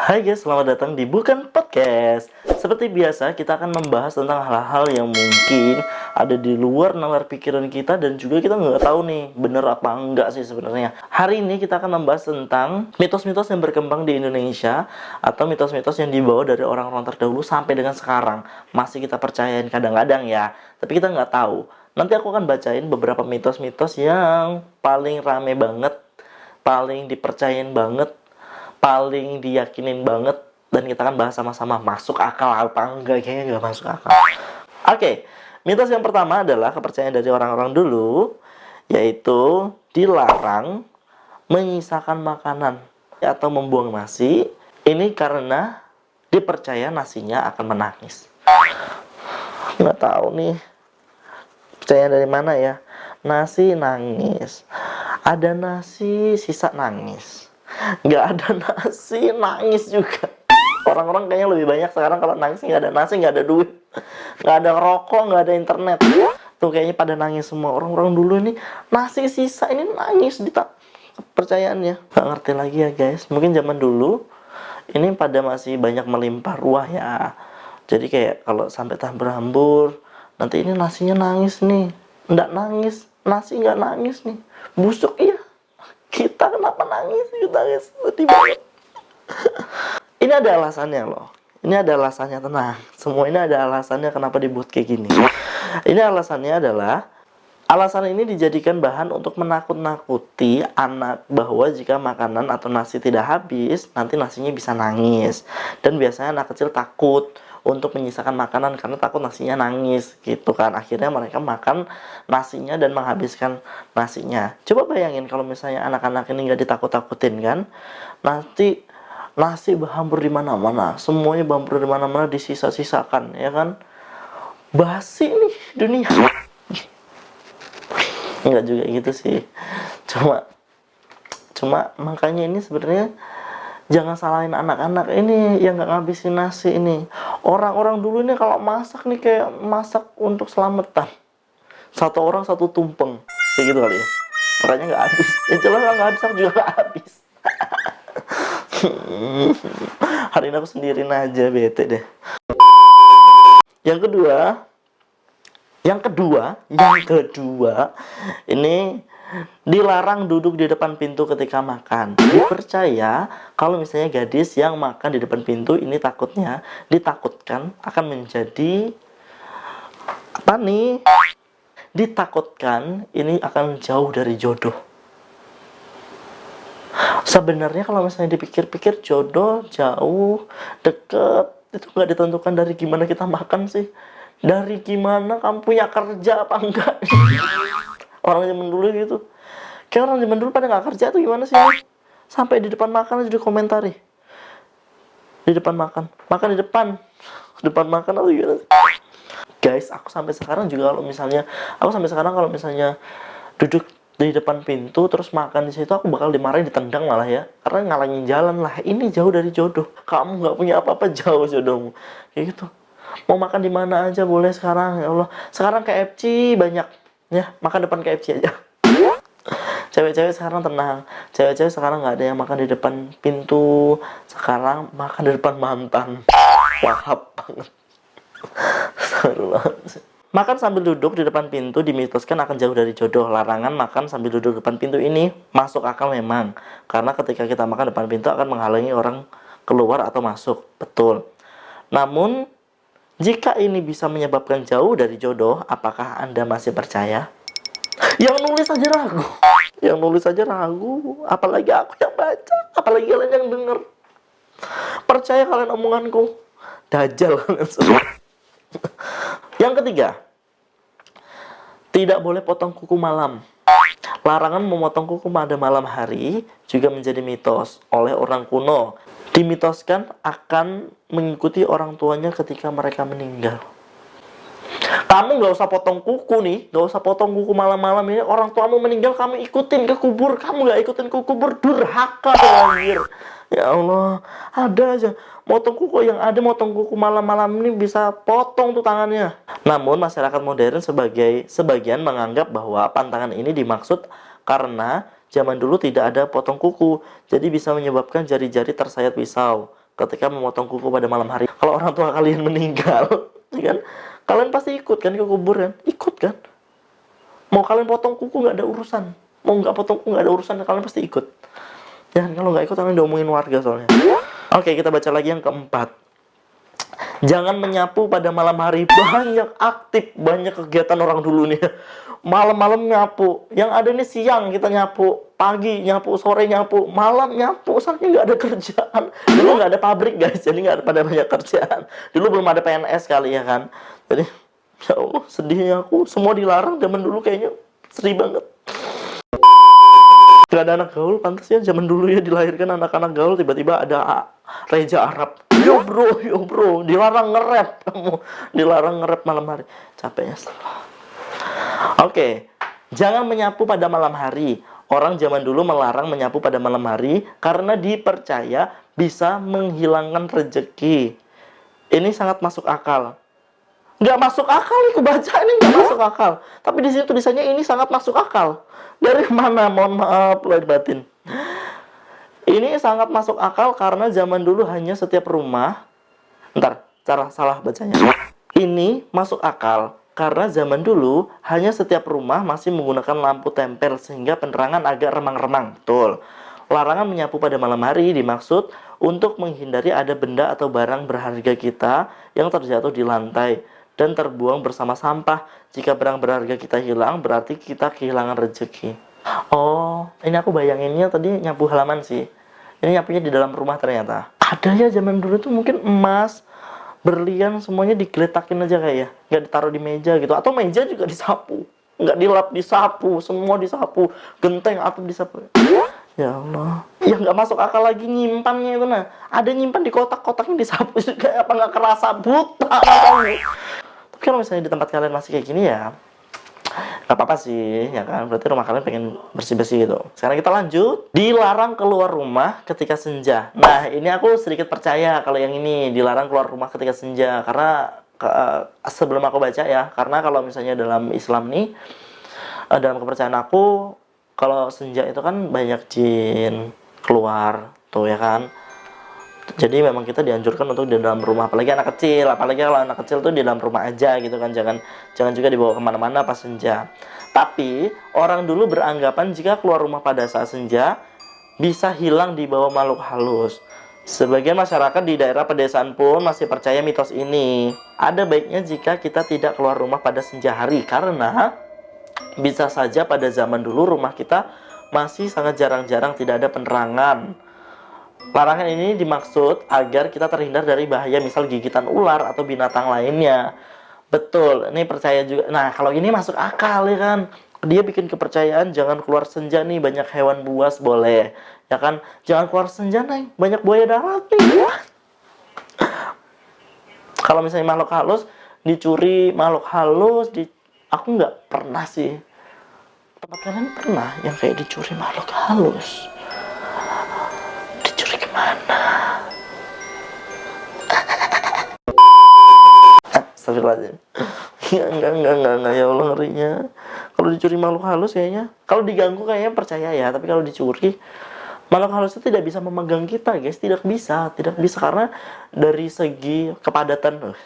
Hai guys, selamat datang di Bukan Podcast. Seperti biasa, kita akan membahas tentang hal-hal yang mungkin ada di luar nalar pikiran kita dan juga kita nggak tahu nih, bener apa enggak sih sebenarnya. Hari ini kita akan membahas tentang mitos-mitos yang berkembang di Indonesia atau mitos-mitos yang dibawa dari orang-orang terdahulu sampai dengan sekarang. Masih kita percayain kadang-kadang ya, tapi kita nggak tahu. Nanti aku akan bacain beberapa mitos-mitos yang paling rame banget, paling dipercayain banget, paling diyakinin banget, dan kita akan bahas sama-sama masuk akal apa enggak. Kayaknya nggak masuk akal. Oke, mitos yang pertama adalah kepercayaan dari orang-orang dulu, yaitu dilarang menyisakan makanan atau membuang nasi. Ini karena dipercaya nasinya akan menangis. Nggak tahu nih, percaya dari mana ya. Nasi nangis, ada nasi sisa nangis, nggak ada nasi nangis juga. Orang-orang kayaknya lebih banyak sekarang kalau nangis nggak ada nasi, nggak ada duit, nggak ada rokok, nggak ada internet. Tuh kayaknya pada nangis semua. Orang-orang dulu ini nasi sisa ini nangis di percayaannya. Nggak ngerti lagi ya guys. Mungkin zaman dulu ini pada masih banyak melimpah ruah ya. Jadi kayak kalau sampai berhambur, nanti ini nasinya nangis nih. Nggak nangis, nasi nggak nangis nih. Busuk iya. Kita kenapa nangis? Kita nangis tiba-tiba. Ini ada alasannya loh. Ini ada alasannya, tenang. Semua ini ada alasannya kenapa dibuat kayak gini. Ini alasannya adalah, alasan ini dijadikan bahan untuk menakut-nakuti anak bahwa jika makanan atau nasi tidak habis, nanti nasinya bisa nangis. Dan biasanya anak kecil takut untuk menyisakan makanan karena takut nasinya nangis gitu kan. Akhirnya mereka makan nasinya dan menghabiskan nasinya. Coba bayangin kalau misalnya anak-anak ini nggak ditakut-takutin kan, nanti nasi berhambur di mana-mana, semuanya berhambur di mana-mana, disisa-sisakan ya kan. Basi nih dunia. Enggak juga gitu sih. Cuma makanya ini sebenarnya jangan salahin anak-anak ini yang nggak ngabisin nasi ini. Orang-orang dulu ini kalau masak nih kayak masak untuk selamatan. Satu orang satu tumpeng, kayak gitu kali ya. Makanya nggak habis. Ya jelas nggak habis, aku juga nggak habis. Hari ini aku sendirian aja, bete deh. Yang kedua, ini dilarang duduk di depan pintu ketika makan. Dipercaya kalau misalnya gadis yang makan di depan pintu ini ditakutkan akan menjadi apa nih? Ditakutkan ini akan jauh dari jodoh. Sebenarnya kalau misalnya dipikir-pikir, jodoh jauh, deket, itu nggak ditentukan dari gimana kita makan sih. Dari gimana kamu punya kerja apa enggak. Orang zaman dulu gitu. Kayak orang zaman dulu pada nggak kerja tuh gimana sih? Sampai di depan makan aja dikomentari. Di depan makan di depan makan atau gimana sih? Guys, aku sampai sekarang kalau misalnya duduk di depan pintu terus makan di situ, aku bakal dimarahin, ditendang malah ya, karena ngalangin jalan lah. Ini jauh dari jodoh. Kamu nggak punya apa-apa, jauh jodohmu. Kayak gitu. Mau makan di mana aja boleh sekarang, ya Allah. Sekarang KFC banyak, ya makan depan KFC aja. Cewek-cewek sekarang tenang. Cewek-cewek sekarang nggak ada yang makan di depan pintu. Sekarang makan di depan mantan. Wahab banget. Makan sambil duduk di depan pintu dimitoskan akan jauh dari jodoh. Larangan makan sambil duduk di depan pintu ini masuk akal memang, karena ketika kita makan depan pintu akan menghalangi orang keluar atau masuk. Betul. Namun jika ini bisa menyebabkan jauh dari jodoh, apakah Anda masih percaya? Yang nulis aja ragu, apalagi aku yang baca, apalagi kalian yang denger. Percaya kalian omonganku? Dajjal kalian semua. Yang ketiga, tidak boleh potong kuku malam. Larangan memotong kuku pada malam hari juga menjadi mitos oleh orang kuno. Dimitoskan akan mengikuti orang tuanya ketika mereka meninggal. Kamu nggak usah potong kuku nih, nggak usah potong kuku malam-malam ini. Orang tuamu meninggal, kamu ikutin ke kubur. Kamu nggak ikutin ke kubur, durhaka anjir. Ya Allah, ada aja motong kuku, yang ada motong kuku malam-malam ini bisa potong tuh tangannya. Namun masyarakat modern sebagian menganggap bahwa pantangan ini dimaksud karena zaman dulu tidak ada potong kuku, jadi bisa menyebabkan jari-jari tersayat pisau. ketika memotong kuku pada malam hari. Kalau orang tua kalian meninggal, ya kan, kalian pasti ikut kan ke kuburan, ikut kan. Mau kalian potong kuku nggak ada urusan, mau nggak potong kuku nggak ada urusan, kalian pasti ikut. Ya, kalau nggak ikut kalian diomongin warga soalnya. Oke, kita baca lagi yang keempat. Jangan menyapu pada malam hari. Banyak aktif, banyak kegiatan orang dulu nih. Malam-malam nyapu. Yang ada nih siang kita nyapu, pagi nyapu, sore nyapu, malam nyapu. Soalnya nggak ada kerjaan. Dulu nggak ada pabrik guys, jadi nggak ada pada banyak kerjaan. Dulu belum ada PNS kali ya kan. Jadi, ya Allah, sedihnya aku. Semua dilarang zaman dulu kayaknya sedih banget. Gak ada anak gaul, pantasnya zaman dulu ya dilahirkan anak-anak gaul, tiba-tiba ada Reja Arab. Yo bro, dilarang nge-rap kamu, dilarang nge-rap malam hari. Capeknya setelah. Oke, jangan menyapu pada malam hari. Orang zaman dulu melarang menyapu pada malam hari karena dipercaya bisa menghilangkan rezeki. Ini sangat masuk akal. Nggak masuk akal, aku baca ini nggak masuk akal. Tapi di situ tulisannya ini sangat masuk akal. Dari mana? Mohon maaf lahir batin. Ini sangat masuk akal karena zaman dulu hanya setiap rumah. Cara salah bacanya. Ini masuk akal karena zaman dulu hanya setiap rumah masih menggunakan lampu tempel sehingga penerangan agak remang-remang. Betul. Larangan menyapu pada malam hari dimaksud untuk menghindari ada benda atau barang berharga kita yang terjatuh di lantai dan terbuang bersama sampah. Jika barang berharga kita hilang, berarti kita kehilangan rezeki. Oh, ini aku bayanginnya tadi nyapu halaman sih. Ini nyapunya di dalam rumah ternyata. Ada ya zaman dulu tuh mungkin emas, berlian, semuanya digeletakin aja kayak, nggak ditaruh di meja gitu. Atau meja juga disapu. Nggak dilap, disapu, semua disapu. Genteng, atau disapu. Ya Allah. Ya nggak masuk akal lagi nyimpannya itu nah. Ada nyimpan di kotak-kotaknya disapu juga, apa nggak kerasa buta kamu. Tapi kalau misalnya di tempat kalian masih kayak gini ya, nggak apa-apa sih, ya kan? Berarti rumah kalian pengen bersih-bersih gitu. Sekarang kita lanjut. Dilarang keluar rumah ketika senja. Nah, ini aku sedikit percaya kalau yang ini dilarang keluar rumah ketika senja. Karena sebelum aku baca ya, karena kalau misalnya dalam Islam nih, dalam kepercayaan aku, kalau senja itu kan banyak jin keluar tuh ya kan. Jadi memang kita dianjurkan untuk di dalam rumah, apalagi kalau anak kecil tuh di dalam rumah aja gitu kan, jangan juga dibawa kemana-mana pas senja. Tapi orang dulu beranggapan jika keluar rumah pada saat senja bisa hilang di bawah makhluk halus. Sebagian masyarakat di daerah pedesaan pun masih percaya mitos ini. Ada baiknya jika kita tidak keluar rumah pada senja hari, karena bisa saja pada zaman dulu rumah kita masih sangat jarang-jarang tidak ada penerangan. Larangan ini dimaksud agar kita terhindar dari bahaya misal gigitan ular atau binatang lainnya. Betul, ini percaya juga. Nah, kalau ini masuk akal ya kan. Dia bikin kepercayaan jangan keluar senja nih, banyak hewan buas boleh. Ya kan, jangan keluar senja nih, banyak buaya darat nih. Kalau misalnya makhluk halus dicuri, aku nggak pernah sih. Tempat kalian pernah yang kayak dicuri makhluk halus? Mana? Astagfirullahaladzim. Enggak, ya Allah ngerinya. Kalau dicuri makhluk halus kayaknya, kalau diganggu kayaknya percaya ya, tapi kalau dicuri makhluk halus itu tidak bisa memegang kita guys, tidak bisa karena dari segi kepadatan.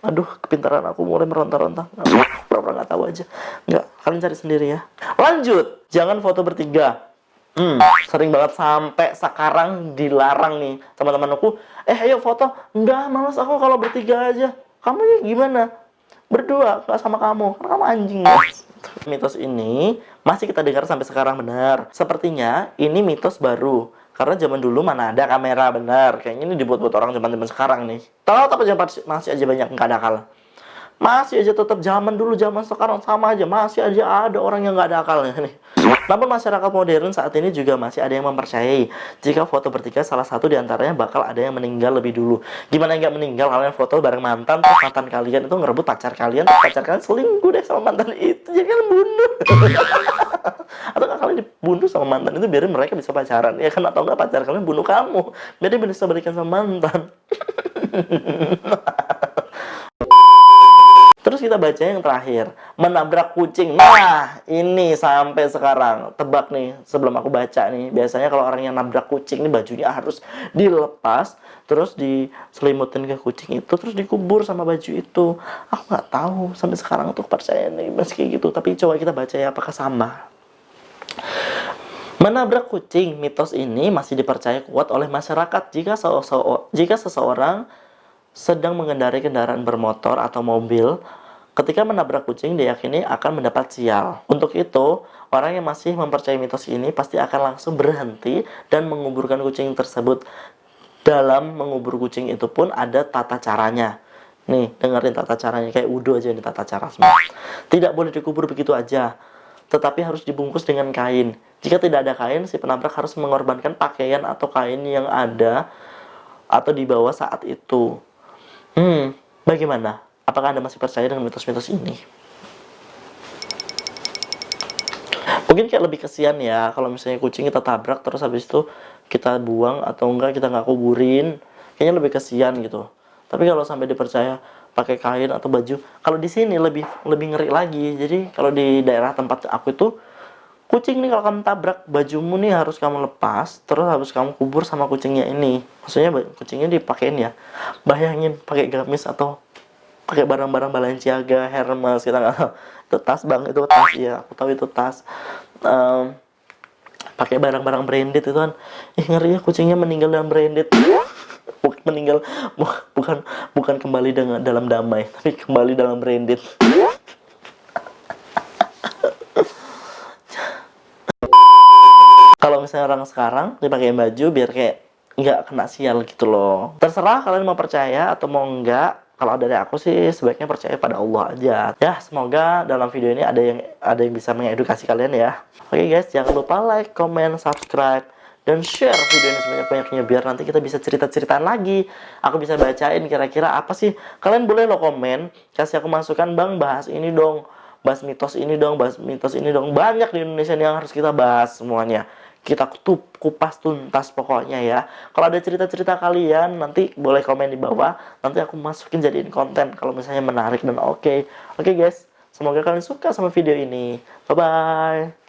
Aduh, kepintaran aku mulai meronta-ronta. Pura-pura nggak tahu aja. Nggak, kalian cari sendiri ya. Lanjut, jangan foto bertiga. Sering banget sampai sekarang dilarang nih teman-teman aku. Ayo foto. Enggak, malas aku kalau bertiga aja. Kamu ya gimana? Berdua, nggak sama kamu. Karena kamu anjing guys. Mitos ini masih kita dengar sampai sekarang benar. Sepertinya ini mitos baru. Karena zaman dulu mana ada kamera benar. Kayaknya ini dibuat-buat orang zaman sekarang nih. Tahu tapi masih aja banyak nggak ada akal. Masih aja tetap zaman dulu, zaman sekarang sama aja. Masih aja ada orang yang nggak ada akalnya nih. Namun masyarakat modern saat ini juga masih ada yang mempercayai jika foto bertiga salah satu diantaranya bakal ada yang meninggal lebih dulu. Gimana nggak meninggal? Kalian foto bareng mantan, terus mantan kalian itu ngerebut pacar kalian selingkuh deh sama mantan itu, jadi kalian bunuh. Atau kalian dibunuh sama mantan itu biarin mereka bisa pacaran ya kan, atau nggak pacar kalian bunuh kamu biar dia bisa balikan sama mantan. Terus kita baca yang terakhir, menabrak kucing. Nah, ini sampai sekarang. Tebak nih, sebelum aku baca nih. Biasanya kalau orang yang nabrak kucing, ini bajunya harus dilepas, terus diselimutin ke kucing itu, terus dikubur sama baju itu. Aku nggak tahu, sampai sekarang tuh percaya nih, masih kayak gitu. Tapi coba kita baca ya, apakah sama. Menabrak kucing, mitos ini masih dipercaya kuat oleh masyarakat jika seseorang sedang mengendarai kendaraan bermotor atau mobil, ketika menabrak kucing diyakini akan mendapat sial. Untuk itu, orang yang masih mempercayai mitos ini pasti akan langsung berhenti dan menguburkan kucing tersebut. Dalam mengubur kucing itu pun ada tata caranya. Nih, dengerin tata caranya, kayak wudhu aja ini tata cara semua. Tidak boleh dikubur begitu aja, tetapi harus dibungkus dengan kain. Jika tidak ada kain, si penabrak harus mengorbankan pakaian atau kain yang ada atau dibawa saat itu. Bagaimana? Apakah Anda masih percaya dengan mitos-mitos ini? Mungkin kayak lebih kesian ya, kalau misalnya kucing kita tabrak, terus habis itu kita buang, atau enggak kita nggak kuburin. Kayaknya lebih kesian gitu. Tapi kalau sampai dipercaya pakai kain atau baju, kalau di sini lebih ngeri lagi. Jadi kalau di daerah tempat aku itu, kucing nih kalau kamu tabrak, bajumu nih harus kamu lepas, terus harus kamu kubur sama kucingnya ini. Maksudnya kucingnya dipakein ya. Bayangin pakai gamis atau pakai barang-barang Balenciaga, Hermes, kita nggak tahu. Itu tas bang, itu tas ya, aku tahu itu tas. Pakai barang-barang branded itu kan, ngeri ya, kucingnya meninggal dalam branded. Meninggal bukan kembali dengan dalam damai, tapi kembali dalam branded. Kalau misalnya orang sekarang dipakai baju biar kayak nggak kena sial gitu loh. Terserah kalian mau percaya atau mau enggak. Kalau dari aku sih sebaiknya percaya pada Allah aja. Ya, semoga dalam video ini ada yang bisa mengedukasi kalian ya. Oke guys, jangan lupa like, comment, subscribe, dan share video ini sebanyak-banyaknya biar nanti kita bisa cerita-ceritaan lagi. Aku bisa bacain kira-kira apa sih. Kalian boleh lo komen, kasih aku masukan, bang bahas ini dong, bahas mitos ini dong, bahas mitos ini dong. Banyak di Indonesia yang harus kita bahas semuanya. Kita kupas tuntas pokoknya ya. Kalau ada cerita-cerita kalian, nanti boleh komen di bawah. Nanti aku masukin jadiin konten kalau misalnya menarik dan oke. Oke guys, semoga kalian suka sama video ini. Bye-bye.